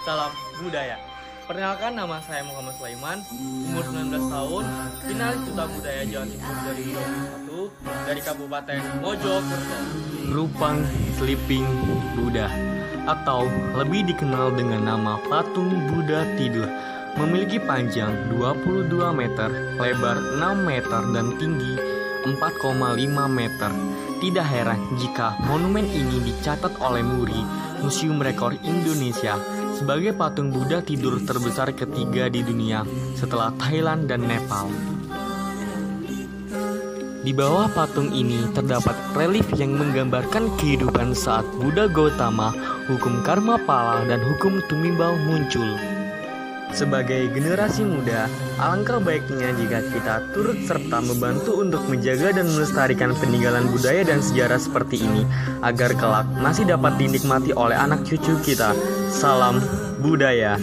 Salam Budaya. Perkenalkan, nama saya Muhammad Sulaiman, umur 19 tahun, finalis Duta Budaya Jawa Timur 2021 dari Kabupaten Mojokerto. Rupang Sleeping Buddha atau lebih dikenal dengan nama patung Buddha tidur, memiliki panjang 22 meter, lebar 6 meter dan tinggi 4,5 meter. Tidak heran jika monumen ini dicatat oleh MURI, Museum Rekor Indonesia, sebagai patung Buddha tidur terbesar ketiga di dunia setelah Thailand dan Nepal. Di bawah patung ini terdapat relief yang menggambarkan kehidupan saat Buddha Gautama, hukum karma pala, dan hukum tumimbal muncul. Sebagai generasi muda, alangkah baiknya jika kita turut serta membantu untuk menjaga dan melestarikan peninggalan budaya dan sejarah seperti ini, agar kelak masih dapat dinikmati oleh anak cucu kita. Salam budaya.